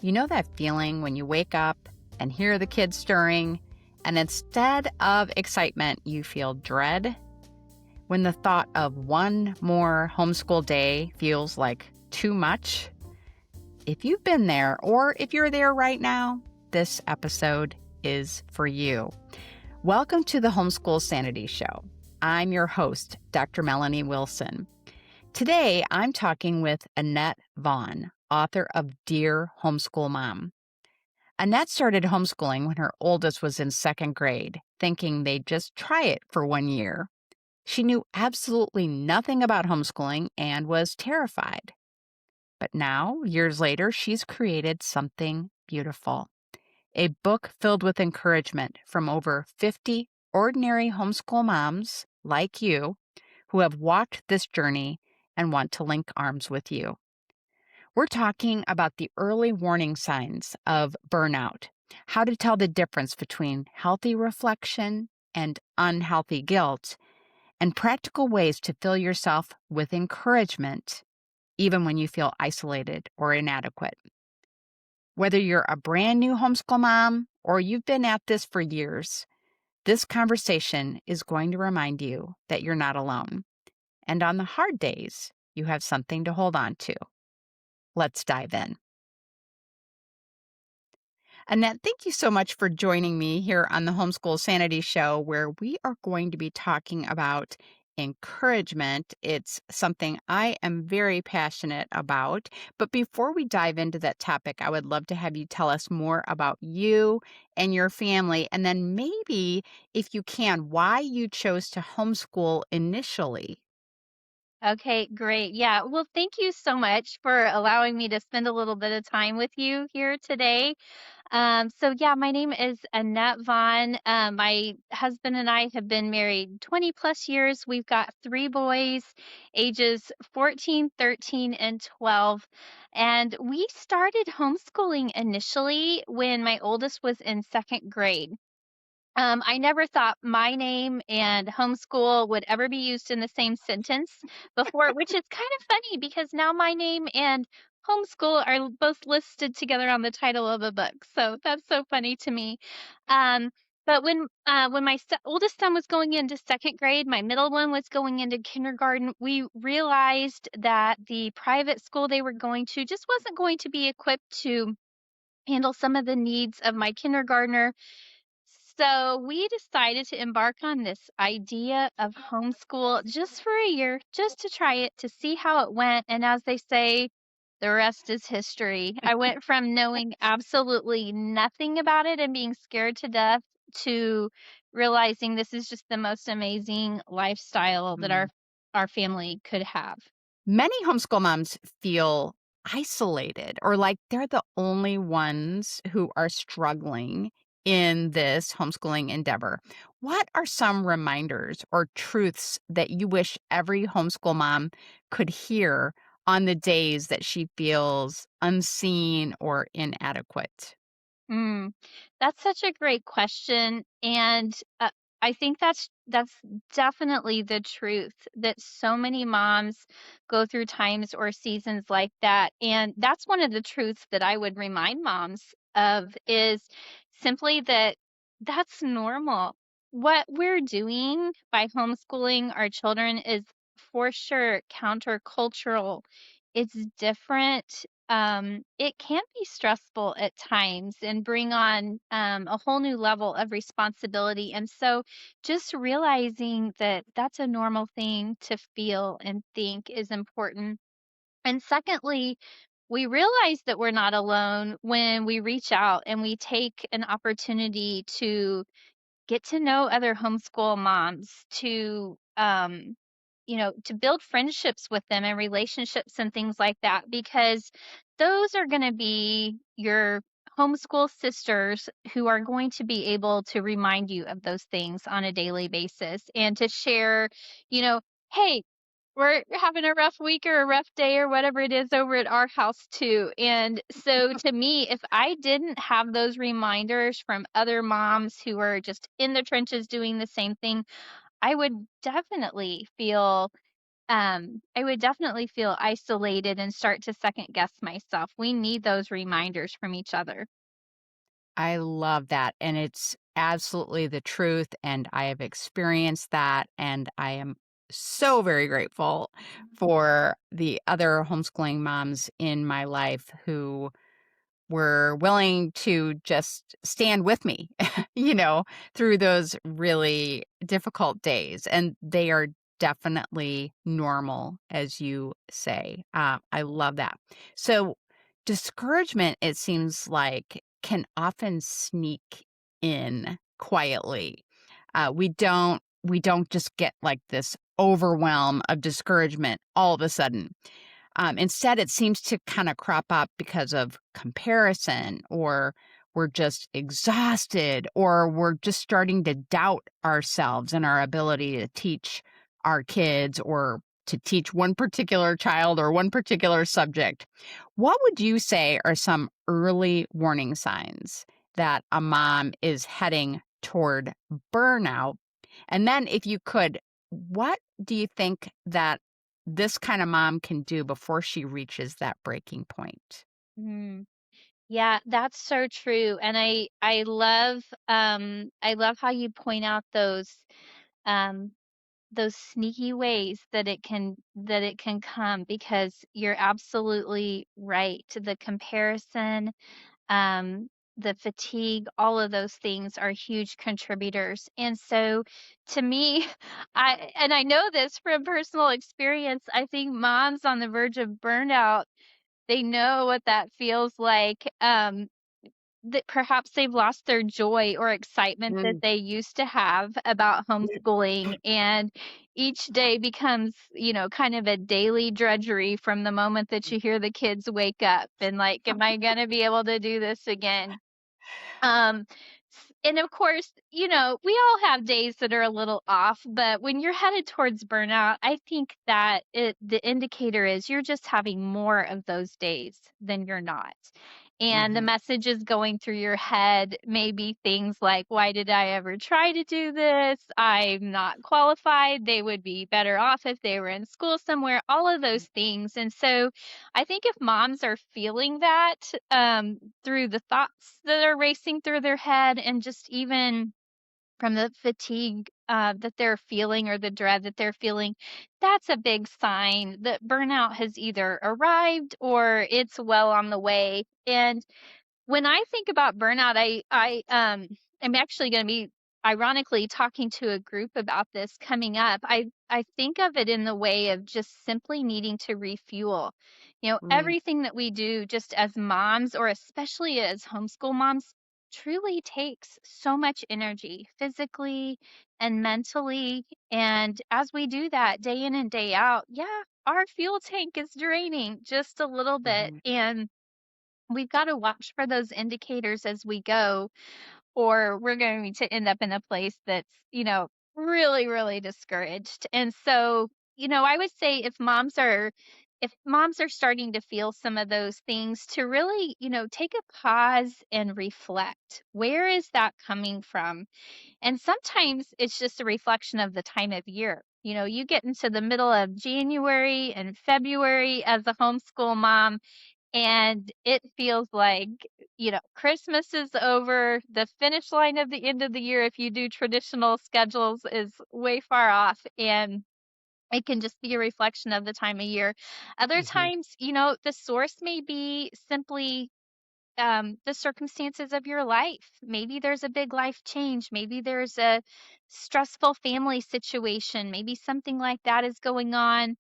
You know that feeling when you wake up and hear the kids stirring, and instead of excitement, you feel dread? When the thought of one more homeschool day feels like too much? If you've been there, or if you're there right now, this episode is for you. Welcome to the Homeschool Sanity Show. I'm your host, Dr. Melanie Wilson. Today, I'm talking with Annette Vaughn, author of Dear Homeschool Mom. Annette started homeschooling when her oldest was in second grade, thinking they'd just try it for 1 year. She knew absolutely nothing about homeschooling and was terrified. But now, years later, she's created something beautiful. A book filled with encouragement from over 50 ordinary homeschool moms like you who have walked this journey and want to link arms with you. We're talking about the early warning signs of burnout, how to tell the difference between healthy reflection and unhealthy guilt, and practical ways to fill yourself with encouragement, even when you feel isolated or inadequate. Whether you're a brand new homeschool mom or you've been at this for years, this conversation is going to remind you that you're not alone. And on the hard days, you have something to hold on to. Let's dive in. Annette, thank you so much for joining me here on the Homeschool Sanity Show, where we are going to be talking about encouragement. It's something I am very passionate about. But before we dive into that topic, I would love to have you tell us more about you and your family, and then maybe, if you can, why you chose to homeschool initially. Okay, great. Yeah. Well, thank you so much for allowing me to spend a little bit of time with you here today. So my name is Annette Vaughn. My husband and I have been married 20 plus years. We've got three boys, ages 14, 13, and 12. And we started homeschooling initially when my oldest was in second grade. I never thought my name and homeschool would ever be used in the same sentence before, which is kind of funny because now my name and homeschool are both listed together on the title of a book. So that's so funny to me. But when my oldest son was going into second grade, my middle one was going into kindergarten, we realized that the private school they were going to just wasn't going to be equipped to handle some of the needs of my kindergartner, so we decided to embark on this idea of homeschool just for a year, just to try it, to see how it went. And as they say, the rest is history. I went from knowing absolutely nothing about it and being scared to death to realizing this is just the most amazing lifestyle that our family could have. Many homeschool moms feel isolated or like they're the only ones who are struggling in this homeschooling endeavor. What are some reminders or truths that you wish every homeschool mom could hear on the days that she feels unseen or inadequate? Mm, that's such a great question, and I think that's definitely the truth that so many moms go through times or seasons like that, and that's one of the truths that I would remind moms of is simply that that's normal. What we're doing by homeschooling our children is for sure countercultural. It's different. It can be stressful at times and bring on a whole new level of responsibility. And so just realizing that that's a normal thing to feel and think is important. And secondly, we realize that we're not alone when we reach out and we take an opportunity to get to know other homeschool moms, to build friendships with them and relationships and things like that, because those are going to be your homeschool sisters who are going to be able to remind you of those things on a daily basis and to share, you know, hey, we're having a rough week or a rough day or whatever it is over at our house too. And so to me, if I didn't have those reminders from other moms who are just in the trenches doing the same thing, I would definitely feel I would definitely feel isolated and start to second guess myself. We need those reminders from each other. I love that, and it's absolutely the truth, and I have experienced that, and I am so very grateful for the other homeschooling moms in my life who were willing to just stand with me, through those really difficult days. And they are definitely normal, as you say. I love that. So, discouragement, it seems like, can often sneak in quietly. We don't just get like this overwhelm of discouragement all of a sudden. Instead, it seems to kind of crop up because of comparison, or we're just exhausted, or we're just starting to doubt ourselves and our ability to teach our kids or to teach one particular child or one particular subject. What would you say are some early warning signs that a mom is heading toward burnout? And then, if you could, what do you think that this kind of mom can do before she reaches that breaking point? Mm. Yeah, that's so true. And I love how you point out um those sneaky ways that it can come, because you're absolutely right. The comparison, um, the fatigue, all of those things are huge contributors. And so to me, I know this from personal experience, I think moms on the verge of burnout, they know what that feels like. That perhaps they've lost their joy or excitement that Mm. they used to have about homeschooling, and each day becomes, kind of a daily drudgery from the moment that you hear the kids wake up and like, "Am I gonna be able to do this again?" Um, and of course, we all have days that are a little off, but when you're headed towards burnout, I think that the indicator is you're just having more of those days than you're not. And the Mhm. messages going through your head may be things like, why did I ever try to do this? I'm not qualified. They would be better off if they were in school somewhere, all of those things. And so I think if moms are feeling that, through the thoughts that are racing through their head, and just even from the fatigue that they're feeling, or the dread that they're feeling, that's a big sign that burnout has either arrived or it's well on the way. And when I think about burnout, am actually gonna be, ironically, talking to a group about this coming up. I think of it in the way of just simply needing to refuel. Mm. Everything that we do just as moms, or especially as homeschool moms, truly takes so much energy, physically and mentally, and as we do that day in and day out, yeah, our fuel tank is draining just a little bit, Mhm. and we've got to watch for those indicators as we go, or we're going to end up in a place that's, really, really discouraged. And so, I would say if moms are starting to feel some of those things, to really, take a pause and reflect. Where is that coming from? And sometimes it's just a reflection of the time of year. You get into the middle of January and February as a homeschool mom, and it feels like, Christmas is over, the finish line of the end of the year, if you do traditional schedules, is way far off, and it can just be a reflection of the time of year. Other Mhm. times, the source may be simply the circumstances of your life. Maybe there's a big life change. Maybe there's a stressful family situation. Maybe something like that is going on.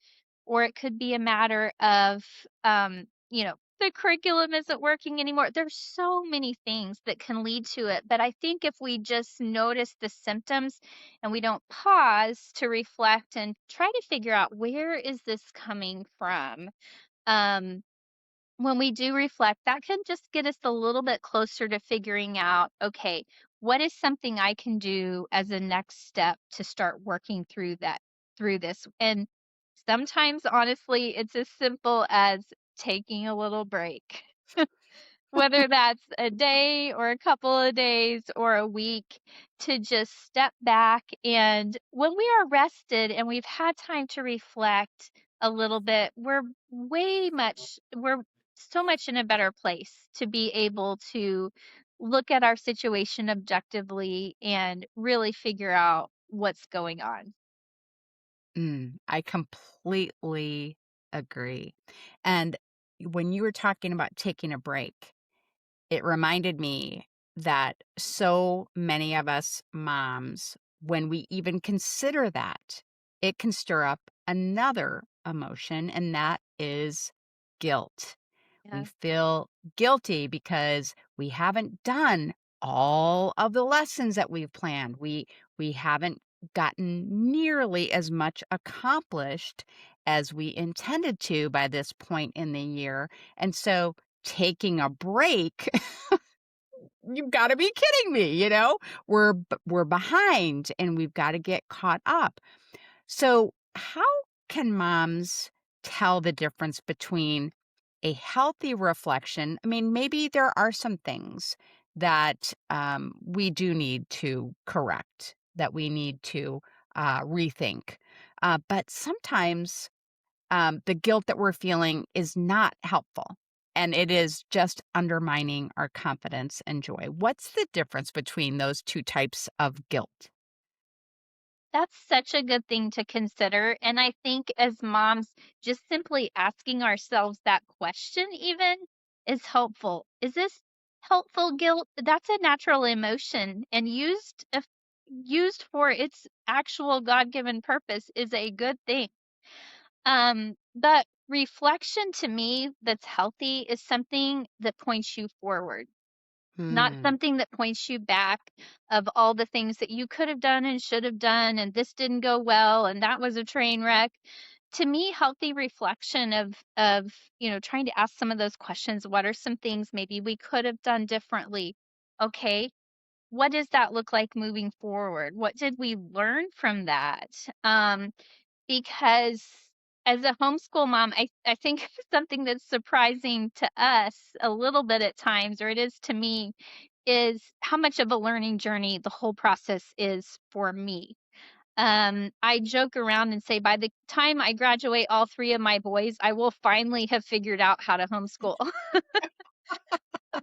Or it could be a matter of, the curriculum isn't working anymore. There's so many things that can lead to it. But I think if we just notice the symptoms and we don't pause to reflect and try to figure out, where is this coming from? Um, when we do reflect, that can just get us a little bit closer to figuring out, okay, what is something I can do as a next step to start working through this? And sometimes, honestly, it's as simple as taking a little break. whether that's a day or a couple of days or a week, to just step back. And when we are rested and we've had time to reflect a little bit, we're so much in a better place to be able to look at our situation objectively and really figure out what's going on. I completely agree. And when you were talking about taking a break, it reminded me that so many of us moms, when we even consider that, it can stir up another emotion, and that is guilt. We Yeah. feel guilty because we haven't done all of the lessons that we've planned. We haven't gotten nearly as much accomplished as we intended to by this point in the year. And so taking a break, you've got to be kidding me, we're behind and we've got to get caught up. So, how can moms tell the difference between a healthy reflection? I mean, maybe there are some things that we do need to correct, that we need to rethink. But sometimes the guilt that we're feeling is not helpful. And it is just undermining our confidence and joy. What's the difference between those two types of guilt? That's such a good thing to consider, and I think as moms, just simply asking ourselves that question even is helpful. Is this helpful guilt? That's a natural emotion, and used for its actual God-given purpose is a good thing. But reflection to me that's healthy is something that points you forward, not Hmm. something that points you back of all the things that you could have done and should have done, and this didn't go well, and that was a train wreck. To me, healthy reflection of, trying to ask some of those questions, what are some things maybe we could have done differently? Okay, what does that look like moving forward? What did we learn from that? Um, because as a homeschool mom, I think something that's surprising to us a little bit at times, or it is to me, is how much of a learning journey the whole process is for me. I joke around and say by the time I graduate all 3 of my boys, I will finally have figured out how to homeschool.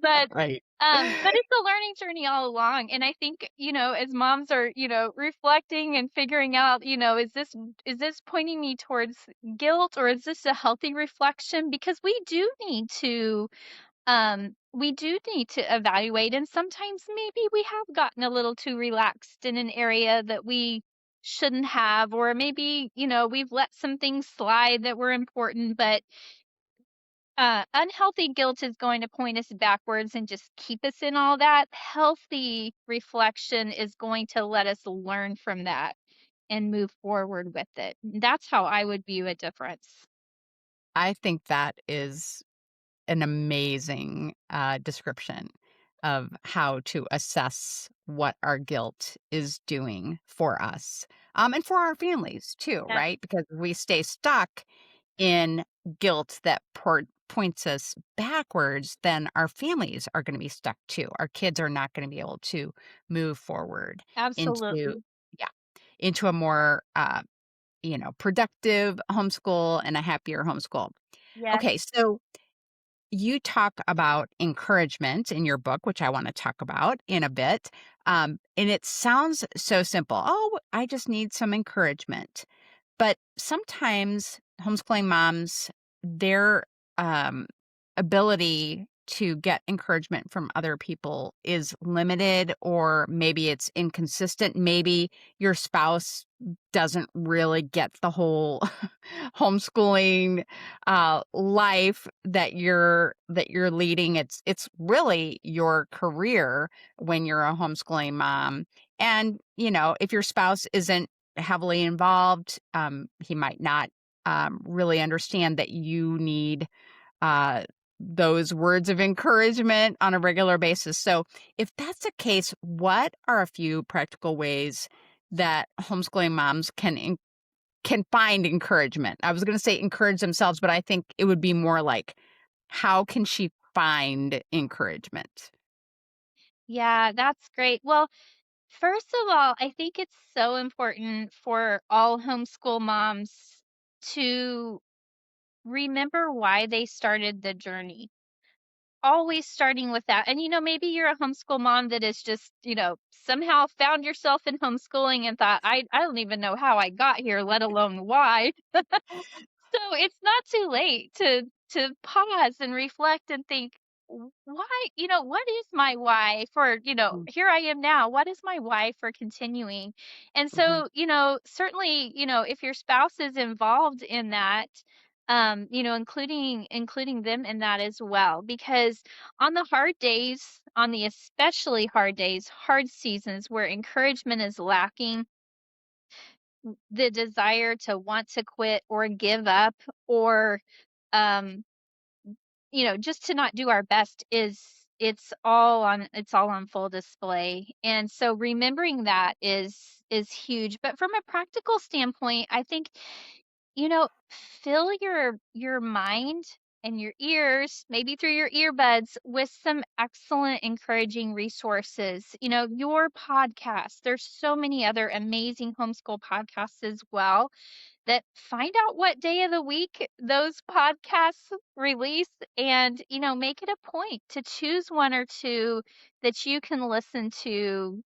But, Right. but it's a learning journey all along, and I think, as moms are, reflecting and figuring out, is this pointing me towards guilt, or is this a healthy reflection? Because we do need to evaluate, and sometimes maybe we have gotten a little too relaxed in an area that we shouldn't have, or maybe, we've let some things slide that were important, but unhealthy guilt is going to point us backwards and just keep us in all that. Healthy reflection is going to let us learn from that and move forward with it. That's how I would view a difference. I think that is an amazing description of how to assess what our guilt is doing for us, and for our families too, Yeah, right? Because we stay stuck in guilt that points us backwards, then our families are going to be stuck too. Our kids are not going to be able to move forward into, absolutely. yeah, into a more productive homeschool and a happier homeschool. Yes, Okay, so you talk about encouragement in your book, which I want to talk about in a bit. And it sounds so simple. Oh, I just need some encouragement. But sometimes homeschooling moms, their um, ability to get encouragement from other people is limited, or maybe it's inconsistent. Maybe your spouse doesn't really get the whole homeschooling life that you're leading. It's really your career when you're a homeschooling mom. And if your spouse isn't heavily involved, he might not really understand that you need uh, those words of encouragement on a regular basis. So, if that's the case, what are a few practical ways that homeschooling moms can find encouragement? I was going to say encourage themselves, but I think it would be more like, how can she find encouragement? Yeah, that's great. Well, first of all, I think it's so important for all homeschool moms to remember why they started the journey. Always starting with that. And, maybe you're a homeschool mom that is just, somehow found yourself in homeschooling and thought, I don't even know how I got here, let alone why. So it's not too late to pause and reflect and think, Why, what is my why for, Mm, here I am now. What is my why for continuing?" And mhm, so, certainly, if your spouse is involved in that, including them in that as well, because on the hard days, on the especially hard days, hard seasons where encouragement is lacking, the desire to want to quit or give up or um just to not do our best is it's all on full display. And so remembering that is huge. But from a practical standpoint, I think, fill your mind and your ears, maybe through your earbuds, with some excellent encouraging resources. Your podcast. There's so many other amazing homeschool podcasts as well, that find out what day of the week those podcasts release, and make it a point to choose one or two that you can listen to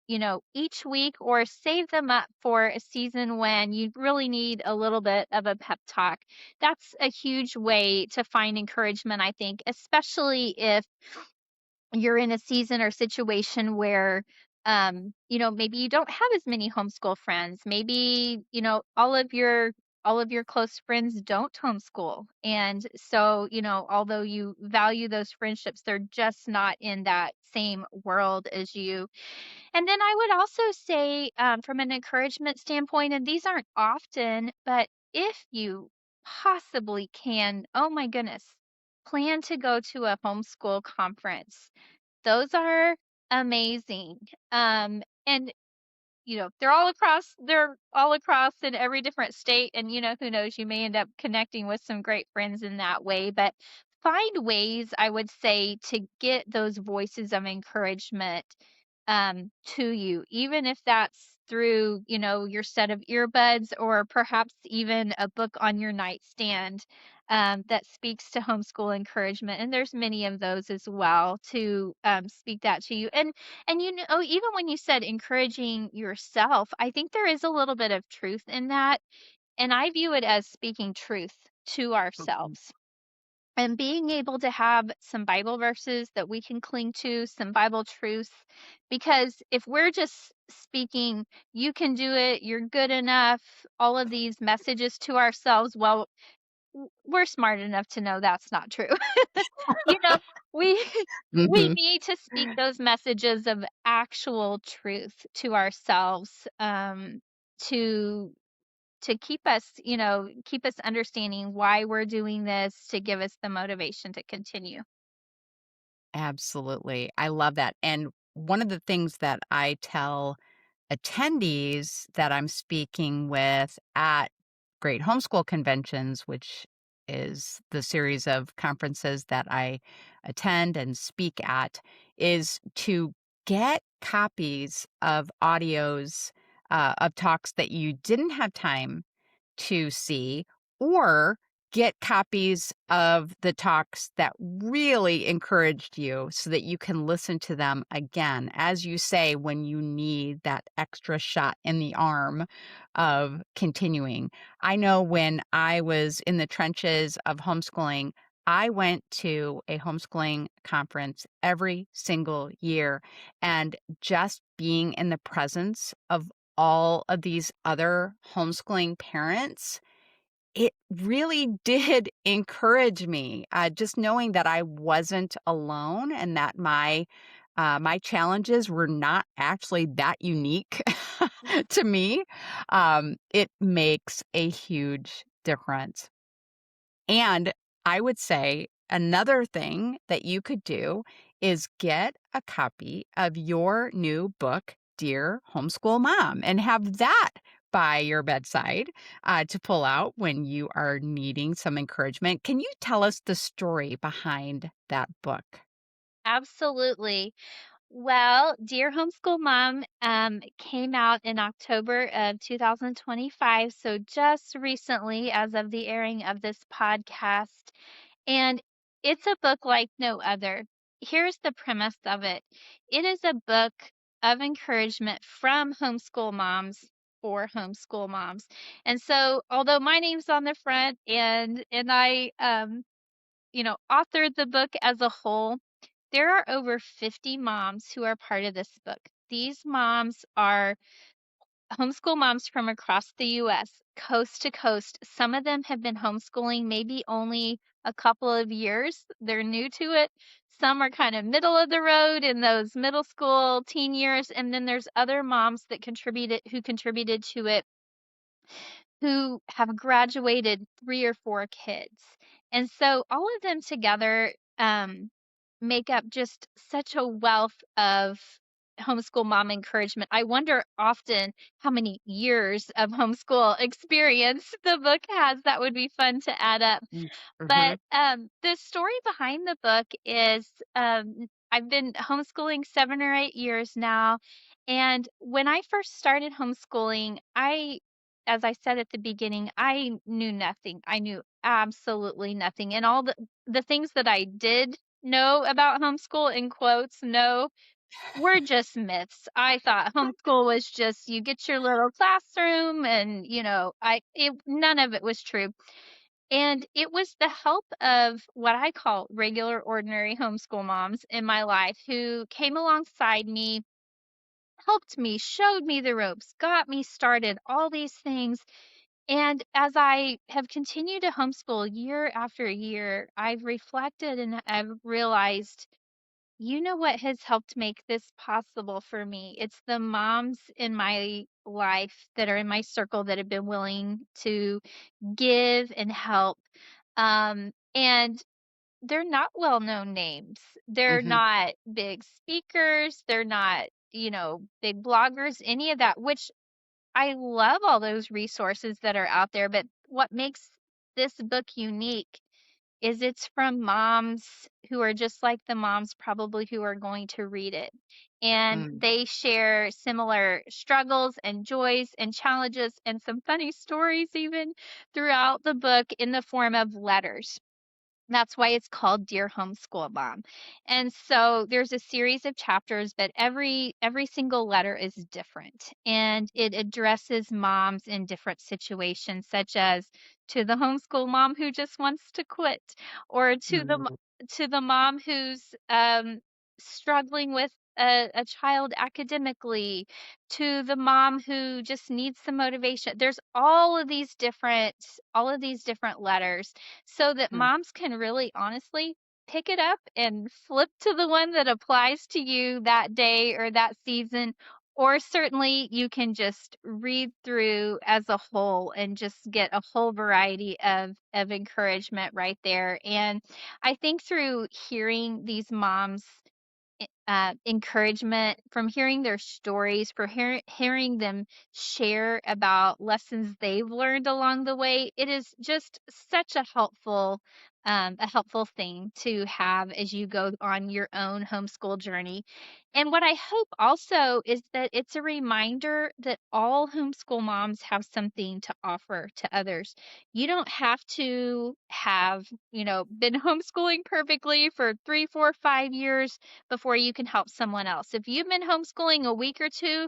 each week, or save them up for a season when you really need a little bit of a pep talk. That's a huge way to find encouragement, I think, especially if you're in a season or situation where maybe you don't have as many homeschool friends. Maybe all of your close friends don't homeschool, and so although you value those friendships, they're just not in that same world as you. And then I would also say, from an encouragement standpoint, and these aren't often, but if you possibly can, oh my goodness, plan to go to a homeschool conference. Those are amazing. And they're all across in every different state, and who knows, you may end up connecting with some great friends in that way. But find ways, I would say, to get those voices of encouragement to you, even if that's through, your set of earbuds, or perhaps even a book on your nightstand that speaks to homeschool encouragement. And there's many of those as well to speak that to you. And even when you said encouraging yourself, I think there is a little bit of truth in that. And I view it as speaking truth to mhm. ourselves and being able to have some Bible verses that we can cling to, some Bible truths. Because if we're just speaking, you can do it, you're good enough, all of these messages to ourselves, well, we're smart enough to know that's not true. You know, we we Mhm. need to speak those messages of actual truth to ourselves, to keep us understanding why we're doing this, to give us the motivation to continue. Absolutely. I love that. And one of the things that I tell attendees that I'm speaking with at Great Homeschool Conventions, which is the series of conferences that I attend and speak at, is to get copies of audios of talks that you didn't have time to see, or get copies of the talks that really encouraged you so that you can listen to them again, as you say, when you need that extra shot in the arm of continuing. I know when I was in the trenches of homeschooling, I went to a homeschooling conference every single year, and just being in the presence of all of these other homeschooling parents, it really did encourage me, just knowing that I wasn't alone and that my challenges were not actually that unique to me. It makes a huge difference. And I would say another thing that you could do is get a copy of your new book, Dear Homeschool Mom, and have that by your bedside to pull out when you are needing some encouragement. Can you tell us the story behind that book? Absolutely. Well, Dear Homeschool Mom came out in October of 2025, so just recently, as of the airing of this podcast. And it's a book like no other. Here's the premise of it: it is a book of encouragement from homeschool moms for homeschool moms. And so, although my name's on the front and I, authored the book as a whole, there are over 50 moms who are part of this book. These moms are homeschool moms from across the US, coast to coast. Some of them have been homeschooling maybe only a couple of years. They're new to it. Some are kind of middle of the road in those middle school teen years, and then there's other moms that contributed to it who have graduated 3 or 4 kids. And so all of them together, make up just such a wealth of homeschool mom encouragement. I wonder often how many years of homeschool experience the book has. That would be fun to add up. Mm-hmm. But, the story behind the book is, I've been homeschooling 7 or 8 years now, and when I first started homeschooling, as I said at the beginning, I knew nothing. I knew absolutely nothing, and all the things that I did know about homeschool, in quotes, "know," were just myths. I thought homeschool was just you get your little classroom and, none of it was true. And it was the help of what I call regular, ordinary homeschool moms in my life who came alongside me, helped me, showed me the ropes, got me started, all these things. And as I have continued to homeschool year after year, I've reflected and I've realized, what has helped make this possible for me? It's the moms in my life that are in my circle that have been willing to give and help. And they're not well-known names. They're Mm-hmm. not big speakers. They're not, big bloggers, any of that, which I love all those resources that are out there. But what makes this book unique is it's from moms who are just like the moms probably who are going to read it. And Mm. they share similar struggles and joys and challenges and some funny stories even throughout the book in the form of letters. That's why it's called Dear Homeschool Mom. And so there's a series of chapters, but every single letter is different and it addresses moms in different situations, such as to the homeschool mom who just wants to quit, or Mm. to the mom who's struggling with a child academically, to the mom who just needs some motivation. There's all of these different letters so that Mm. moms can really honestly pick it up and flip to the one that applies to you that day or that season. Or certainly you can just read through as a whole and just get a whole variety of encouragement right there. And I think through hearing these moms encouragement, from hearing their stories, for hearing them share about lessons they've learned along the way. It is just such a helpful thing to have as you go on your own homeschool journey. And what I hope also is that it's a reminder that all homeschool moms have something to offer to others. You don't have to have, been homeschooling perfectly for 3, 4, 5 years before you can help someone else. If you've been homeschooling a week or 2,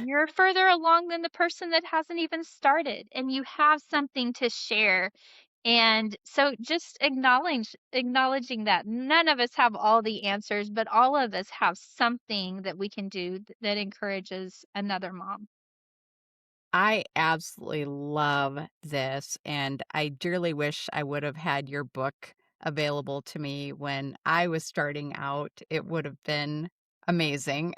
you're further along than the person that hasn't even started, and you have something to share. And so just acknowledging that none of us have all the answers, but all of us have something that we can do that encourages another mom. I absolutely love this, and I dearly wish I would have had your book available to me when I was starting out. It would have been amazing,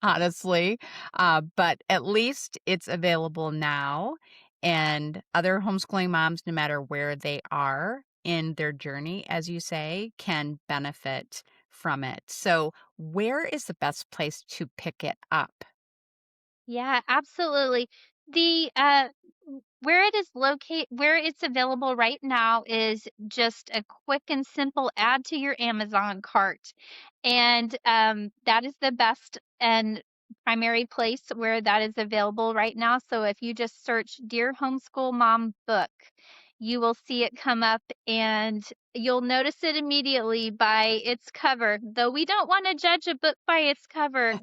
honestly. But at least it's available now, and other homeschooling moms, no matter where they are in their journey, as you say, can benefit from it. So, where is the best place to pick it up? Yeah, absolutely. The, where it is locate where it's available right now is just a quick and simple add to your Amazon cart, and, that is the best and primary place where that is available right now, so if you just search "Dear Homeschool Mom Book," you will see it come up, and you'll notice it immediately by its cover, though we don't wanna judge a book by its cover.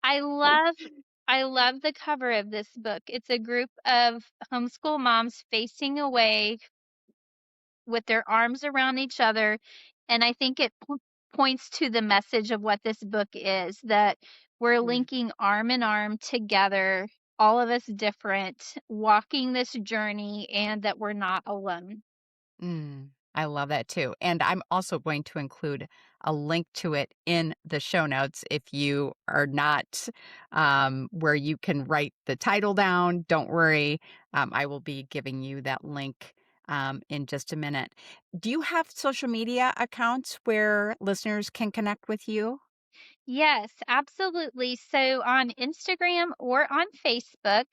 I love I love the cover of this book. It's a group of homeschool moms facing away with their arms around each other, and I think it points to the message of what this book is, that we're Mm. linking arm in arm together, all of us different, walking this journey, and that we're not alone. I love that too. And I'm also going to include a link to it in the show notes. If you are not where you can write the title down, don't worry. I will be giving you that link in just a minute. Do you have social media accounts where listeners can connect with you? Yes, absolutely. So on Instagram or on Facebook,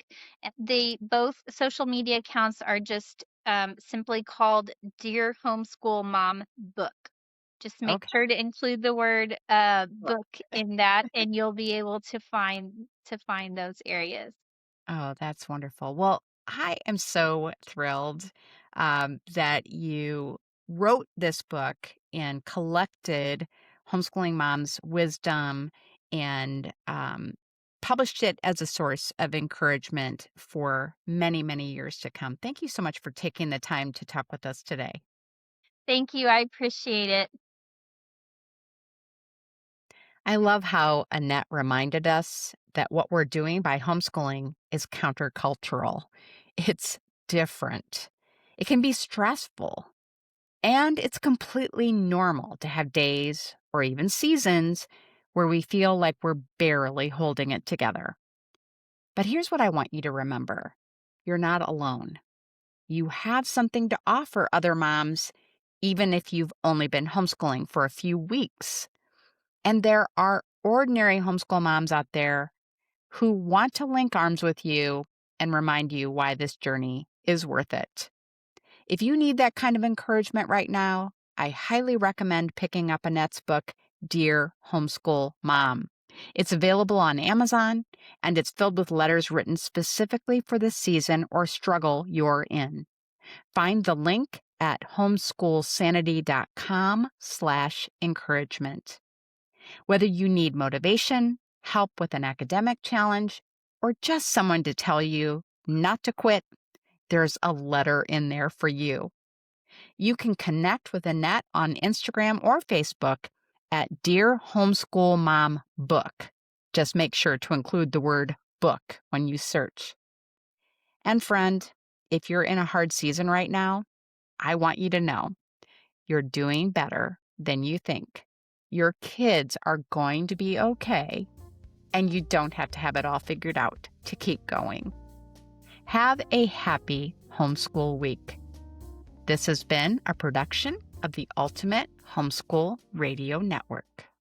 the both social media accounts are just simply called Dear Homeschool Mom Book. Just make Okay. sure to include the word Well, book in that, and you'll be able to find those areas. oh, that's wonderful. Well, I am so thrilled that you wrote this book and collected homeschooling moms' wisdom and published it as a source of encouragement for many, many years to come. Thank you so much for taking the time to talk with us today. Thank you. I appreciate it. I love how Annette reminded us that what we're doing by homeschooling is countercultural. It's different. It can be stressful, and it's completely normal to have days or even seasons where we feel like we're barely holding it together. But here's what I want you to remember: you're not alone. You have something to offer other moms, even if you've only been homeschooling for a few weeks. And there are ordinary homeschool moms out there who want to link arms with you and remind you why this journey is worth it. If you need that kind of encouragement right now, I highly recommend picking up Annette's book, Dear Homeschool Mom. It's available on Amazon, and it's filled with letters written specifically for the season or struggle you're in. Find the link at homeschoolsanity.com/encouragement. Whether you need motivation, help with an academic challenge, or just someone to tell you not to quit, there's a letter in there for you. You can connect with Annette on Instagram or Facebook at Dear Homeschool Mom Book. Just make sure to include the word book when you search. And friend, if you're in a hard season right now, I want you to know you're doing better than you think. Your kids are going to be okay, and you don't have to have it all figured out to keep going. Have a happy homeschool week. This has been a production of the Ultimate Homeschool Radio Network.